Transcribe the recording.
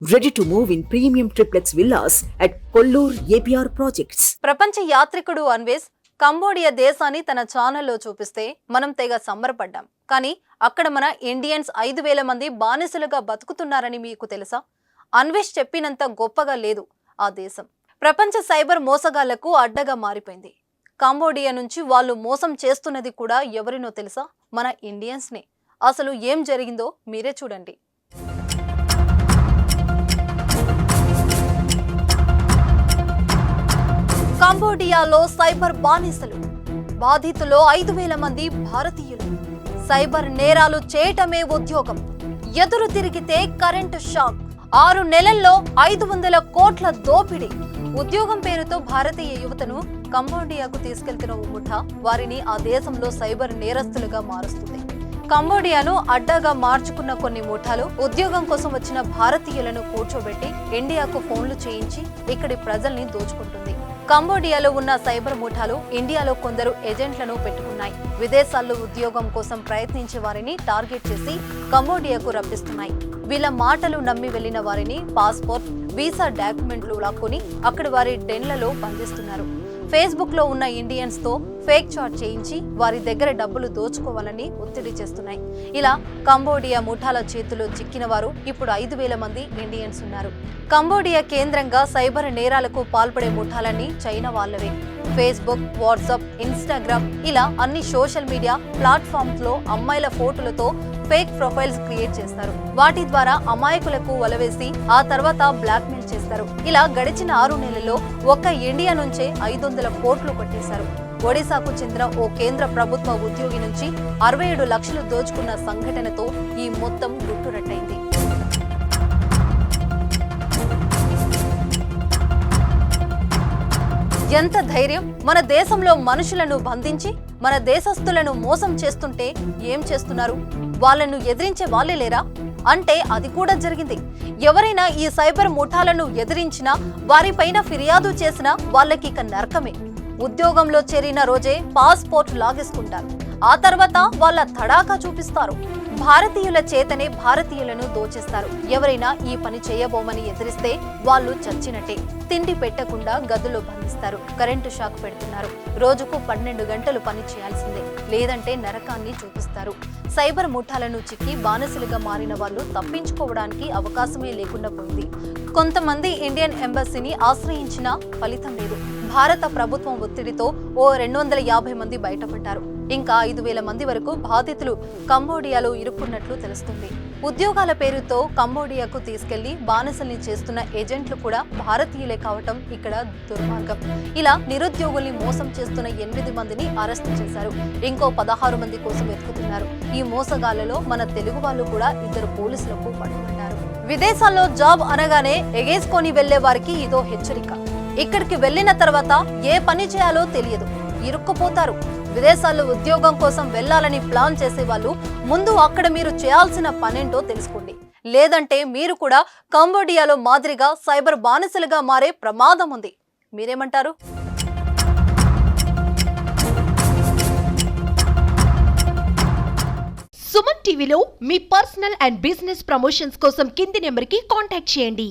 Ready to move in premium triplex villas at Kollur APR Projects. ప్రపంచ యాత్రికుడు Anvesh Cambodia దేశాన్ని తన ఛానల్లో చూపిస్తే మనం తెగ సంబరపడ్డాం. కానీ అక్కడ మన ఇండియన్స్ 5,000 మంది బానిసలుగా బతుకుతున్నారని మీకు తెలుసా? అన్వేష్ చెప్పినంత గొప్పగా లేదు ఆ దేశం. ప్రపంచ సైబర్ మోసగాళ్లకు అడ్డగా మారిపోయింది. కంబోడియా నుంచి వాళ్ళు మోసం చేస్తున్నది కూడా ఎవరినో తెలుసా? మన ఇండియన్స్నే. అసలు ఏం జరిగిందో మీరే చూడండి. కంబోడియాలో సైబర్ బానిసలు, బాధితులు 5,000 మంది భారతీయులు. సైబర్ నేరాలు చేయటమే ఉద్యోగం. ఎదురు తిరిగితే కరెంటు షాక్. 6 నెలల్లో 500 కోట్ల దోపిడీ. ఉద్యోగం పేరుతో భారతీయ యువతను కంబోడియాకు తీసుకెళ్తున్న ఓ ముఠా వారిని ఆ దేశంలో సైబర్ నేరస్తులుగా మారుస్తుంది. కంబోడియాను అడ్డాగా మార్చుకున్న కొన్ని ముఠాలు ఉద్యోగం కోసం వచ్చిన భారతీయులను కూర్చోబెట్టి ఇండియాకు ఫోన్లు చేయించి ఇక్కడి ప్రజల్ని దోచుకుంటుంది. కంబోడియాలో ఉన్న సైబర్ ముఠాలు ఇండియాలో కొందరు ఏజెంట్లను పెట్టుకున్నాయి. విదేశాల్లో ఉద్యోగం కోసం ప్రయత్నించే వారిని టార్గెట్ చేసి కంబోడియాకు రప్పిస్తున్నాయి. వీళ్ళ మాటలు నమ్మి వెళ్లిన వారిని పాస్పోర్ట్, వీసా డాక్యుమెంట్లు లాక్కుని అక్కడి వారి డెన్లలో బంధిస్తున్నారు. ఫేస్బుక్ లో ఉన్న ఇండియన్స్ తో ఫేక్ చాట్ చేయించి వారి దగ్గర డబ్బులు దోచుకోవాలని ఒత్తిడి చేస్తున్నాయి. ఇలా కంబోడియా ముఠాల చేతిలో చిక్కిన వారు ఇప్పుడు 5,000 మంది ఇండియన్స్ ఉన్నారు. కంబోడియా కేంద్రంగా సైబర్ నేరాలకు పాల్పడే ముఠాలన్నీ చైనా వాళ్ళవే. ఫేస్బుక్, వాట్సాప్, ఇన్స్టాగ్రామ్ ఇలా అన్ని సోషల్ మీడియా ప్లాట్ఫామ్స్ లో అమ్మాయిల ఫోటోలతో ఫేక్ ప్రొఫైల్స్ క్రియేట్ చేస్తారు. వాటి ద్వారా అమాయకులకు వలవేసి ఆ తర్వాత బ్లాక్మెయిల్ చేస్తారు. ఇలా గడిచిన 6 నెలల్లో ఒక్క ఇండియా నుంచే 500 కోట్లు కొట్టేశారు. ఒడిశాకు చెందిన ఓ కేంద్ర ప్రభుత్వ ఉద్యోగి నుంచి 67 లక్షలు దోచుకున్న సంఘటనతో ఈ మొత్తం గుట్టురట్టయింది. ఎంత ధైర్యం! మన దేశంలో మనుషులను బంధించి మన దేశస్తులను మోసం చేస్తుంటే ఏం చేస్తున్నారు? వాళ్ళను ఎదిరించే వాళ్ళే లేరా? అంటే అది కూడా జరిగింది. ఎవరైనా ఈ సైబర్ ముఠాలను ఎదిరించినా, వారిపైన ఫిర్యాదు చేసినా వాళ్ళకి ఇక నరకమే. ఉద్యోగంలో చేరిన రోజే పాస్పోర్ట్ లాగేసుకుంటారు. ఆ తర్వాత వాళ్ళ తడాకా చూపిస్తారు. భారతీయుల చేతనే భారతీయులను దోచేస్తారు. ఎవరైనా ఈ పని చేయబోమని ఎదిరిస్తే వాళ్ళు చచ్చినట్టే. తిండి పెట్టకుండా గదుల్లో బంధిస్తారు. కరెంటు షాక్ పెడుతున్నారు. రోజుకు 12 గంటలు పని చేయాల్సిందే, లేదంటే నరకాన్ని చూపిస్తారు. సైబర్ ముఠాలను చిక్కి బానిసలుగా మారిన వాళ్ళు తప్పించుకోవడానికి అవకాశమే లేకుండా పోయింది. కొంతమంది ఇండియన్ ఎంబసీని ఆశ్రయించినా ఫలితం లేదు. భారత ప్రభుత్వం ఒత్తిడితో ఓ 250 మంది బయటపడ్డారు. ఇంకా 5,000 మంది వరకు బాధితులు కంబోడియాలో ఇరుక్కున్నట్లు తెలుస్తుంది. ఉద్యోగాల పేరుతో కంబోడియాకు తీసుకెళ్లి బానిసల్ని చేస్తున్న ఏజెంట్లు కూడా భారతీయులే కావటం ఇక్కడ దుర్మార్గం. ఇలా నిరుద్యోగుల్ని మోసం చేస్తున్న 8 మందిని అరెస్టు చేశారు. ఇంకో 16 మంది కోసం వెతుకుతున్నారు. ఈ మోసగాళ్లలో మన తెలుగు వాళ్ళు కూడా 2 పోలీసులకు పట్టుబడ్డారు. విదేశాల్లో జాబ్ అనగానే ఎగేసుకొని వెళ్లే వారికి ఇదో హెచ్చరిక. ఇక్కడికి వెళ్లిన తర్వాత ఏ పని చేయాలో తెలియదు, ఇరుక్కుపోతారు. విదేశాల్లో ఉద్యోగం కోసం వెళ్లాలని ప్లాన్ చేసే వాళ్ళు ముందు అక్కడ మీరు చేయాల్సిన పనేంటో తెలుసుకోండి. లేదంటే మీరు కూడా కంబోడియాలో మాదిరిగా సైబర్ బానిసలుగా మారే ప్రమాదం ఉంది. మీరేమంటారు? సుమన్ టీవీలో మీ పర్సనల్ అండ్ బిజినెస్ ప్రమోషన్స్ కోసం కింది నెంబర్కి కాంటాక్ట్ చేయండి.